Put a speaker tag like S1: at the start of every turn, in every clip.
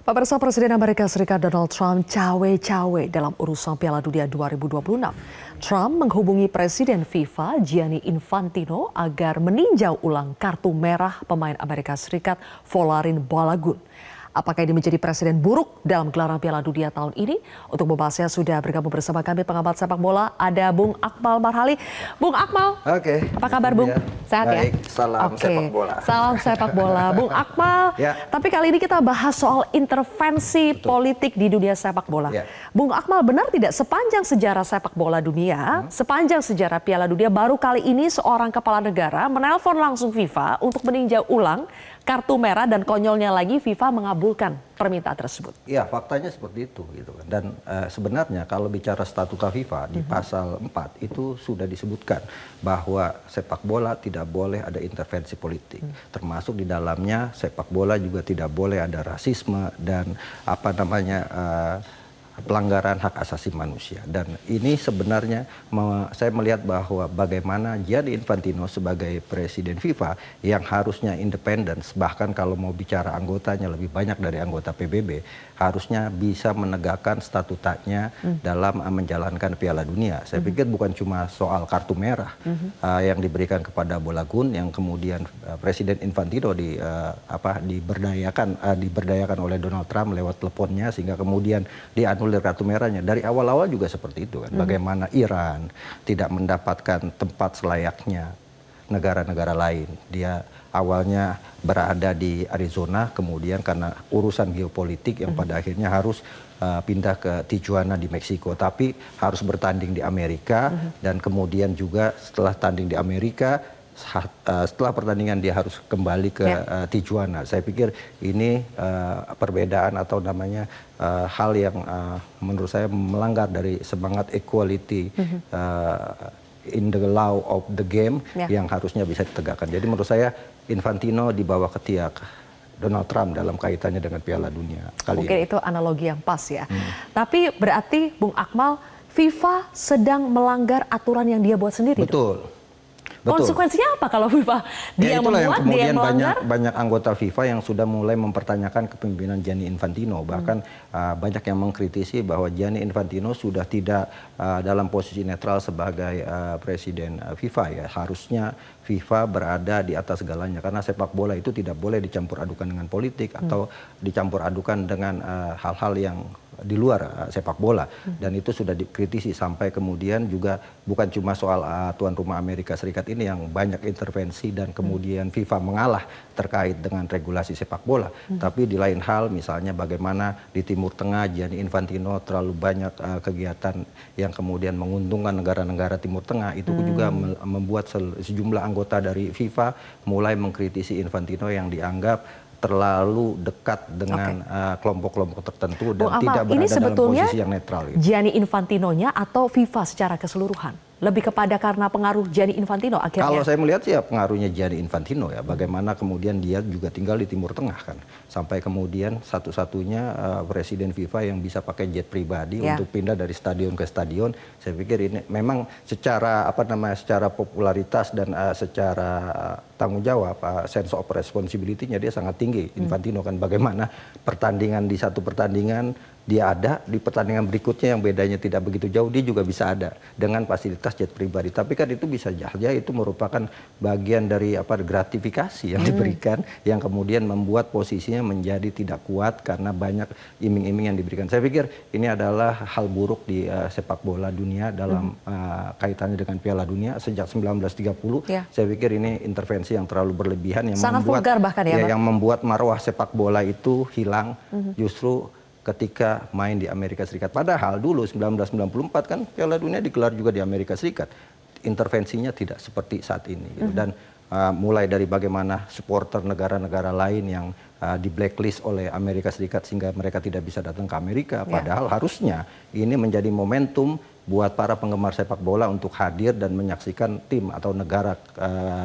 S1: Pemirsa, Presiden Amerika Serikat Donald Trump cawe-cawe dalam urusan Piala Dunia 2026. Trump menghubungi Presiden FIFA Gianni Infantino agar meninjau ulang kartu merah pemain Amerika Serikat Folarin Balogun. Apakah ini menjadi presiden buruk dalam gelaran Piala Dunia tahun ini? Untuk membahasnya sudah bergabung bersama kami pengamat sepak bola, ada Bung Akmal Marhali. Bung Akmal, apa kabar Bung? Sehat
S2: baik,
S1: ya?
S2: Salam sepak bola.
S1: Salam sepak bola, Bung Akmal. Tapi kali ini kita bahas soal intervensi politik di dunia sepak bola. Bung Akmal, benar tidak sepanjang sejarah sepak bola dunia, sepanjang sejarah Piala Dunia, baru kali ini seorang kepala negara menelpon langsung FIFA untuk meninjau ulang kartu merah, dan konyolnya lagi FIFA mengabulkan permintaan tersebut.
S2: Ya, faktanya seperti itu gitu kan. Dan sebenarnya kalau bicara statuta FIFA di pasal 4 itu sudah disebutkan bahwa sepak bola tidak boleh ada intervensi politik. Termasuk di dalamnya sepak bola juga tidak boleh ada rasisme dan pelanggaran hak asasi manusia. Dan ini sebenarnya saya melihat bahwa bagaimana Gianni Infantino sebagai presiden FIFA yang harusnya independen, bahkan kalau mau bicara anggotanya lebih banyak dari anggota PBB, harusnya bisa menegakkan statutanya dalam menjalankan Piala Dunia. Saya pikir bukan cuma soal kartu merah yang diberikan kepada Balogun, yang kemudian Presiden Infantino diberdayakan oleh Donald Trump lewat teleponnya sehingga kemudian dianulir kartu merahnya. Dari awal-awal juga seperti itu kan. Bagaimana Iran tidak mendapatkan tempat selayaknya negara-negara lain. Dia awalnya berada di Arizona, kemudian karena urusan geopolitik yang pada akhirnya harus pindah ke Tijuana di Meksiko, tapi harus bertanding di Amerika, dan kemudian juga setelah tanding di Amerika, setelah pertandingan dia harus kembali ke Tijuana. Saya pikir ini perbedaan atau namanya hal yang menurut saya melanggar dari semangat equality in the law of the game yang harusnya bisa ditegakkan. Jadi menurut saya Infantino dibawa ke tiak Donald Trump dalam kaitannya dengan Piala Dunia kali
S1: Mungkin
S2: ini.
S1: itu analogi yang pas ya. Tapi berarti Bung Akmal, FIFA sedang melanggar aturan yang dia buat sendiri.
S2: Betul.
S1: Konsekuensinya apa kalau FIFA dia membuat, dia yang melanggar?
S2: Banyak anggota FIFA yang sudah mulai mempertanyakan kepemimpinan Gianni Infantino. Bahkan banyak yang mengkritisi bahwa Gianni Infantino sudah tidak dalam posisi netral sebagai presiden FIFA ya. Harusnya FIFA berada di atas segalanya, karena sepak bola itu tidak boleh dicampur adukan dengan politik atau dicampur adukan dengan hal-hal yang di luar sepak bola. Dan itu sudah dikritisi sampai kemudian juga bukan cuma soal tuan rumah Amerika Serikat ini yang banyak intervensi dan kemudian FIFA mengalah terkait dengan regulasi sepak bola. Tapi di lain hal, misalnya bagaimana di Timur Tengah Gianni Infantino terlalu banyak kegiatan yang kemudian menguntungkan negara-negara Timur Tengah, itu juga membuat sejumlah anggota dari FIFA mulai mengkritisi Infantino yang dianggap terlalu dekat dengan kelompok-kelompok tertentu dan tidak berada dalam posisi yang netral.
S1: Gianni Infantino-nya atau FIFA secara keseluruhan? Lebih kepada karena pengaruh Gianni Infantino akhirnya?
S2: Kalau saya melihat sih ya pengaruhnya Gianni Infantino ya. Bagaimana kemudian dia juga tinggal di Timur Tengah kan. Sampai kemudian satu-satunya presiden FIFA yang bisa pakai jet pribadi untuk pindah dari stadion ke stadion. Saya pikir ini memang secara secara popularitas dan secara tanggung jawab, sense of responsibility-nya dia sangat tinggi. Infantino kan, bagaimana pertandingan di satu pertandingan dia ada, di pertandingan berikutnya yang bedanya tidak begitu jauh dia juga bisa ada dengan fasilitas jet pribadi. Tapi kan itu bisa saja itu merupakan bagian dari gratifikasi yang diberikan, yang kemudian membuat posisinya menjadi tidak kuat karena banyak iming-iming yang diberikan. Saya pikir ini adalah hal buruk di sepak bola dunia dalam kaitannya dengan Piala Dunia sejak 1930. Saya pikir ini intervensi yang terlalu berlebihan, yang
S1: sangat vulgar bahkan
S2: yang membuat marwah sepak bola itu hilang justru ketika main di Amerika Serikat. Padahal dulu 1994 kan Piala Dunia digelar juga di Amerika Serikat. Intervensinya tidak seperti saat ini. Gitu. Dan mulai dari bagaimana supporter negara-negara lain yang di blacklist oleh Amerika Serikat sehingga mereka tidak bisa datang ke Amerika. Padahal harusnya ini menjadi momentum buat para penggemar sepak bola untuk hadir dan menyaksikan tim atau negara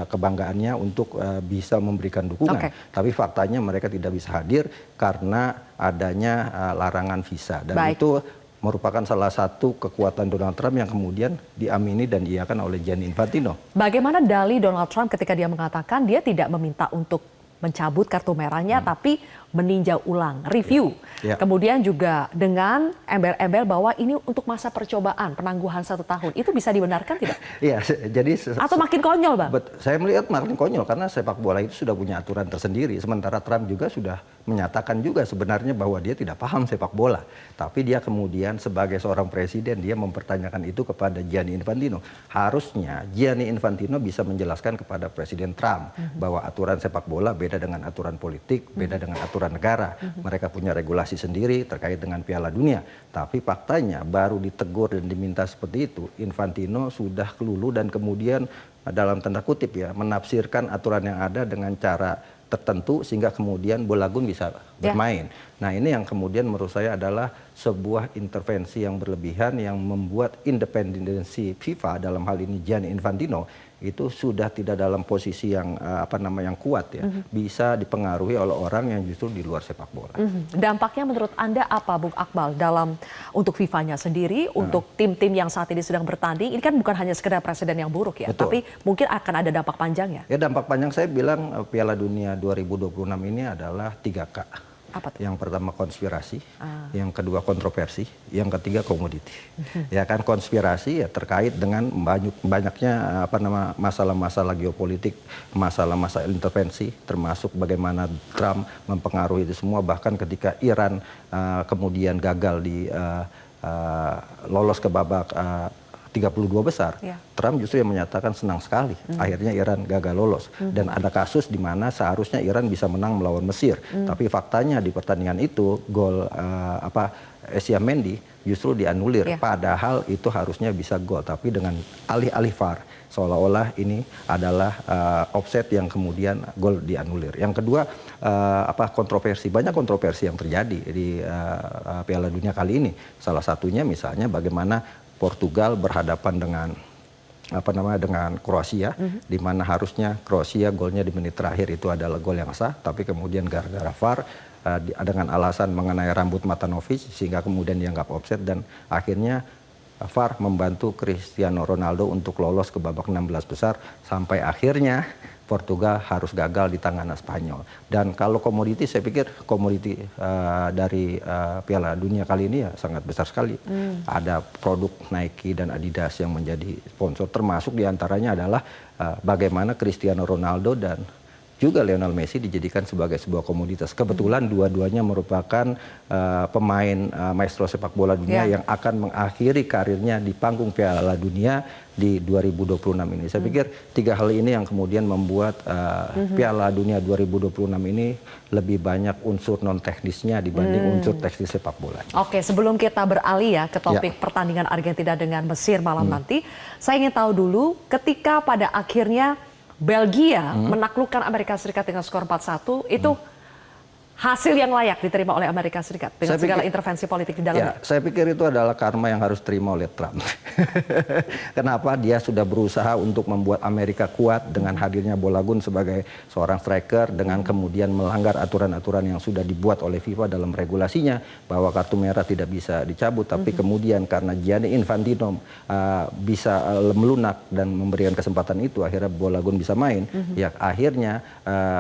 S2: kebanggaannya untuk bisa memberikan dukungan. Tapi faktanya mereka tidak bisa hadir karena adanya larangan visa. Dan itu merupakan salah satu kekuatan Donald Trump yang kemudian diamini dan diiakan oleh Gianni Infantino.
S1: Bagaimana dalih Donald Trump ketika dia mengatakan dia tidak meminta untuk mencabut kartu merahnya, tapi meninjau ulang, review.
S2: Ya.
S1: Kemudian juga dengan embel-embel bahwa ini untuk masa percobaan, penangguhan 1 tahun. Itu bisa dibenarkan tidak?
S2: Iya, jadi
S1: Atau makin konyol, Bang?
S2: saya melihat makin konyol karena sepak bola itu sudah punya aturan tersendiri. Sementara Trump juga sudah menyatakan juga sebenarnya bahwa dia tidak paham sepak bola. Tapi dia kemudian sebagai seorang presiden dia mempertanyakan itu kepada Gianni Infantino. Harusnya Gianni Infantino bisa menjelaskan kepada Presiden Trump bahwa aturan sepak bola beda dengan aturan politik, beda dengan aturan negara. Mereka punya regulasi sendiri terkait dengan Piala Dunia. Tapi faktanya baru ditegur dan diminta seperti itu, Infantino sudah kelulu dan kemudian dalam tanda kutip ya menafsirkan aturan yang ada dengan cara tertentu sehingga kemudian Bolagun bisa bermain. Nah ini yang kemudian menurut saya adalah sebuah intervensi yang berlebihan yang membuat independensi FIFA dalam hal ini Gianni Infantino itu sudah tidak dalam posisi yang yang kuat ya, bisa dipengaruhi oleh orang yang justru di luar sepak bola.
S1: Dampaknya menurut Anda apa, Bung Akmal, dalam untuk FIFA-nya sendiri, untuk tim-tim yang saat ini sedang bertanding? Ini kan bukan hanya sekedar presiden yang buruk ya,
S2: Betul.
S1: tapi mungkin akan ada dampak panjangnya.
S2: Ya dampak panjang saya bilang Piala Dunia 2026 ini adalah 3K.
S1: Apa tuh?
S2: Yang pertama konspirasi, yang kedua kontroversi, yang ketiga komoditi. Ya kan konspirasi ya terkait dengan banyaknya masalah-masalah geopolitik, masalah-masalah intervensi, termasuk bagaimana Trump mempengaruhi itu semua. Bahkan ketika Iran kemudian gagal di lolos ke babak 32 besar, Trump justru yang menyatakan senang sekali. Akhirnya Iran gagal lolos. Dan ada kasus di mana seharusnya Iran bisa menang melawan Mesir. Tapi faktanya di pertandingan itu gol Asia Mendy justru dianulir. Padahal itu harusnya bisa gol. Tapi dengan alih-alih VAR, seolah-olah ini adalah offset yang kemudian gol dianulir. Yang kedua kontroversi, banyak kontroversi yang terjadi di Piala Dunia kali ini. Salah satunya misalnya bagaimana Portugal berhadapan dengan dengan Kroasia, di mana harusnya Kroasia golnya di menit terakhir itu adalah gol yang sah, tapi kemudian gara-gara VAR dengan alasan mengenai rambut Matanovic sehingga kemudian dianggap offset dan akhirnya VAR membantu Cristiano Ronaldo untuk lolos ke babak 16 besar sampai akhirnya Portugal harus gagal di tangan Spanyol. Dan kalau komoditi, saya pikir komoditi dari Piala Dunia kali ini ya sangat besar sekali. Ada produk Nike dan Adidas yang menjadi sponsor, termasuk diantaranya adalah bagaimana Cristiano Ronaldo dan juga Lionel Messi dijadikan sebagai sebuah komoditas. Kebetulan dua-duanya merupakan pemain maestro sepak bola dunia yang akan mengakhiri karirnya di panggung Piala Dunia di 2026 ini. Saya pikir 3 hal ini yang kemudian membuat Piala Dunia 2026 ini lebih banyak unsur non teknisnya dibanding unsur teknis sepak bola.
S1: Oke, sebelum kita beralih ya ke topik pertandingan Argentina dengan Mesir malam nanti, saya ingin tahu dulu ketika pada akhirnya Belgia menaklukkan Amerika Serikat dengan skor 4-1, itu hasil yang layak diterima oleh Amerika Serikat dengan segala intervensi politik di dalamnya.
S2: Saya pikir itu adalah karma yang harus terima oleh Trump. Kenapa dia sudah berusaha untuk membuat Amerika kuat dengan hadirnya Bolagun sebagai seorang striker, dengan kemudian melanggar aturan-aturan yang sudah dibuat oleh FIFA dalam regulasinya bahwa kartu merah tidak bisa dicabut, tapi kemudian karena Gianni Infantino bisa melunak dan memberikan kesempatan itu, akhirnya Bolagun bisa main. Ya akhirnya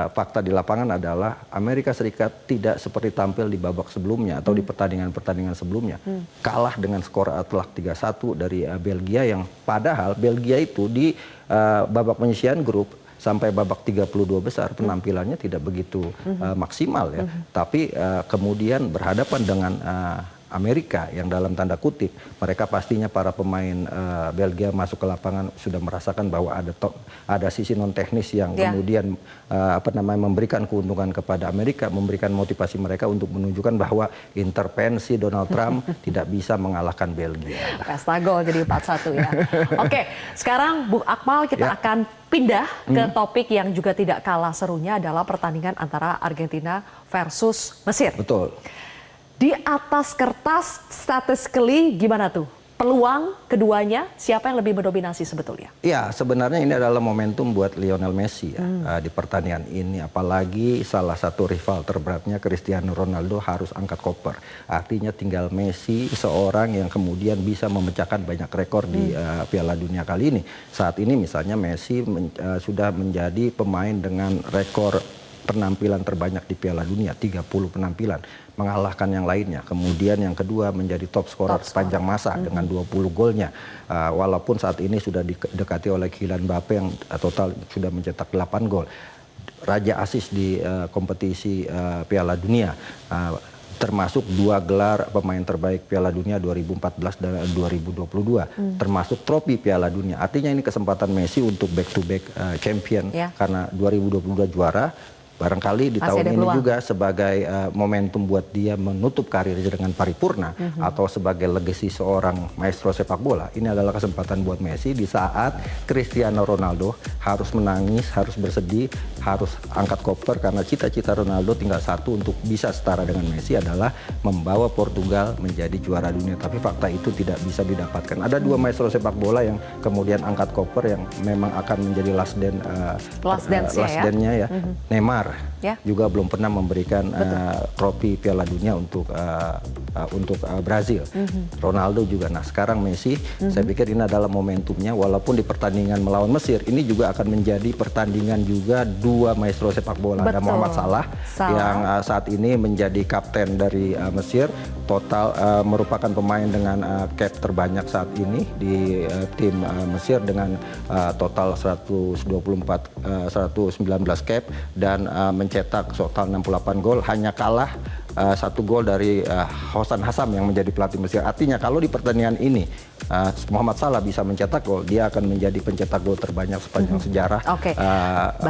S2: fakta di lapangan adalah Amerika Serikat tidak seperti tampil di babak sebelumnya atau di pertandingan-pertandingan sebelumnya. Kalah dengan skor telak 3-1 dari Belgia, yang padahal Belgia itu di babak penyisihan grup sampai babak 32 besar penampilannya tidak begitu maksimal ya. Tapi kemudian berhadapan dengan Amerika yang dalam tanda kutip mereka pastinya para pemain Belgia masuk ke lapangan sudah merasakan bahwa ada sisi non teknis yang kemudian memberikan keuntungan kepada Amerika, memberikan motivasi mereka untuk menunjukkan bahwa intervensi Donald Trump tidak bisa mengalahkan Belgia.
S1: Pesta gol jadi 4-1 ya. Oke, sekarang Bung Akmal kita akan pindah ke topik yang juga tidak kalah serunya adalah pertandingan antara Argentina versus Mesir.
S2: Betul.
S1: Di atas kertas statistically gimana tuh? Peluang keduanya siapa yang lebih mendominasi sebetulnya? Ya,
S2: sebenarnya ini adalah momentum buat Lionel Messi ya, di pertandingan ini. Apalagi salah satu rival terberatnya Cristiano Ronaldo harus angkat koper. Artinya tinggal Messi, seorang yang kemudian bisa memecahkan banyak rekor di Piala Dunia kali ini. Saat ini misalnya Messi sudah menjadi pemain dengan rekor penampilan terbanyak di Piala Dunia, 30 penampilan, mengalahkan yang lainnya. Kemudian yang kedua menjadi top scorer sepanjang masa dengan 20 golnya. Walaupun saat ini sudah didekati oleh Kylian Mbappe yang total sudah mencetak 8 gol. Raja asis di kompetisi Piala Dunia. Termasuk 2 gelar pemain terbaik Piala Dunia 2014 dan 2022, termasuk trofi Piala Dunia. Artinya ini kesempatan Messi untuk back to back champion karena 2022 juara. Barangkali di tahun ini juga sebagai momentum buat dia menutup karirnya dengan paripurna atau sebagai legasi seorang maestro sepak bola. Ini adalah kesempatan buat Messi di saat Cristiano Ronaldo harus menangis, harus bersedih, harus angkat koper karena cita-cita Ronaldo tinggal satu untuk bisa setara dengan Messi adalah membawa Portugal menjadi juara dunia. Tapi fakta itu tidak bisa didapatkan. Ada 2 maestro sepak bola yang kemudian angkat koper yang memang akan menjadi last dance-nya ya. Neymar juga belum pernah memberikan trofi Piala Dunia untuk Brazil. Ronaldo juga. Nah sekarang Messi, saya pikir ini adalah momentumnya. Walaupun di pertandingan melawan Mesir, ini juga akan menjadi pertandingan juga 2 maestro sepak bola. Ada Muhammad Salah yang saat ini menjadi kapten dari Mesir. Total merupakan pemain dengan cap terbanyak saat ini di tim Mesir dengan total 119 cap dan mencetak total 68 gol, hanya kalah 1 gol dari Hosan Hassam yang menjadi pelatih Mesir. Artinya kalau di pertandingan ini Muhammad Salah bisa mencetak gol, dia akan menjadi pencetak gol terbanyak sepanjang sejarah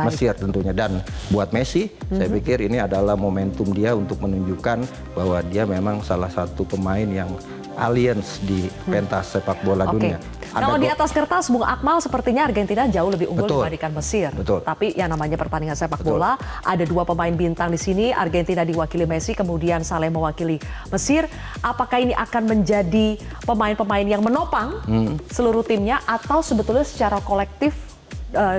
S2: Mesir tentunya. Dan buat Messi, saya pikir ini adalah momentum dia untuk menunjukkan bahwa dia memang salah satu pemain yang aliens di pentas sepak bola dunia.
S1: Kalau di atas kertas, Bung Akmal, sepertinya Argentina jauh lebih unggul dibandingkan Mesir. Tapi yang namanya pertandingan sepak bola, ada 2 pemain bintang di sini. Argentina diwakili Messi, kemudian Saleh mewakili Mesir. Apakah ini akan menjadi pemain-pemain yang menopang seluruh timnya, atau sebetulnya secara kolektif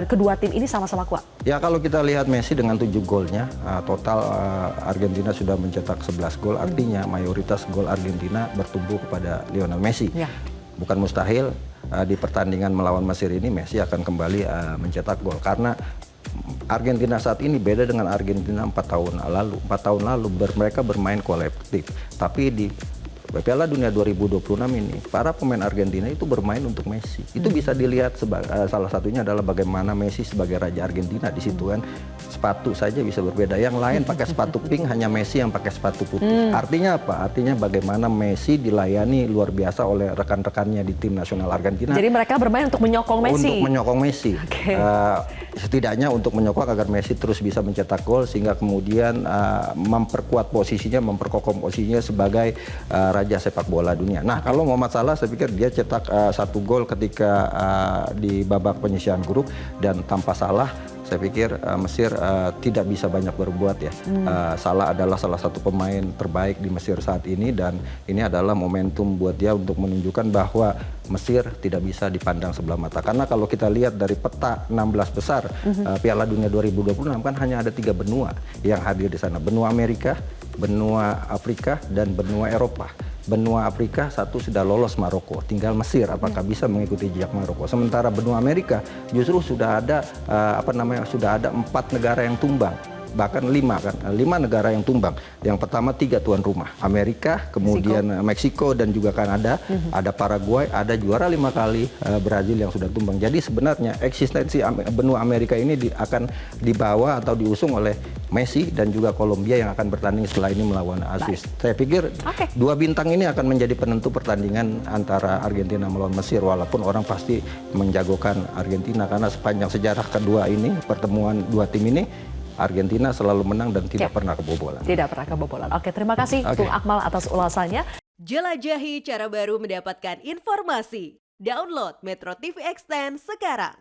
S1: kedua tim ini sama-sama kuat?
S2: Ya kalau kita lihat Messi dengan 7 golnya, total Argentina sudah mencetak 11 gol. Artinya mayoritas gol Argentina bertumbuh kepada Lionel Messi. Bukan mustahil di pertandingan melawan Mesir ini Messi akan kembali mencetak gol. Karena Argentina saat ini beda dengan Argentina 4 tahun lalu. 4 tahun lalu mereka bermain kolektif. Tapi di Piala Dunia 2026 ini, para pemain Argentina itu bermain untuk Messi. Itu bisa dilihat salah satunya adalah bagaimana Messi sebagai raja Argentina di situ kan. Sepatu saja bisa berbeda. Yang lain pakai sepatu pink, hanya Messi yang pakai sepatu putih. Artinya apa? Artinya bagaimana Messi dilayani luar biasa oleh rekan-rekannya di tim nasional Argentina.
S1: Jadi mereka bermain untuk menyokong Messi.
S2: Untuk menyokong Messi. Setidaknya untuk menyokong agar Messi terus bisa mencetak gol sehingga kemudian memperkuat posisinya, memperkokoh posisinya sebagai raja sepak bola dunia. Nah, kalau Muhammad Salah saya pikir dia cetak 1 gol ketika di babak penyisihan grup, dan tanpa Salah saya pikir Mesir tidak bisa banyak berbuat ya. Salah adalah salah satu pemain terbaik di Mesir saat ini, dan ini adalah momentum buat dia untuk menunjukkan bahwa Mesir tidak bisa dipandang sebelah mata. Karena kalau kita lihat dari peta 16 besar Piala Dunia 2026 kan hanya ada 3 benua yang hadir di sana. Benua Amerika, benua Afrika, dan benua Eropa. Benua Afrika satu sudah lolos Maroko, tinggal Mesir apakah bisa mengikuti jejak Maroko. Sementara benua Amerika justru sudah ada sudah ada 4 negara yang tumbang, bahkan 5 negara yang tumbang. Yang pertama 3 tuan rumah, Amerika, kemudian Meksiko dan juga Kanada, ada Paraguay, ada juara 5 kali Brazil yang sudah tumbang. Jadi sebenarnya eksistensi benua Amerika ini akan dibawa atau diusung oleh Messi dan juga Kolombia yang akan bertanding setelah ini melawan Swiss. Saya pikir 2 bintang ini akan menjadi penentu pertandingan antara Argentina melawan Mesir, walaupun orang pasti menjagokan Argentina karena sepanjang sejarah kedua ini, pertemuan 2 tim ini, Argentina selalu menang dan tidak pernah kebobolan.
S1: Tidak pernah kebobolan. Oke, terima kasih Bung Akmal atas ulasannya.
S3: Jelajahi cara baru mendapatkan informasi. Download Metro TV Extend sekarang.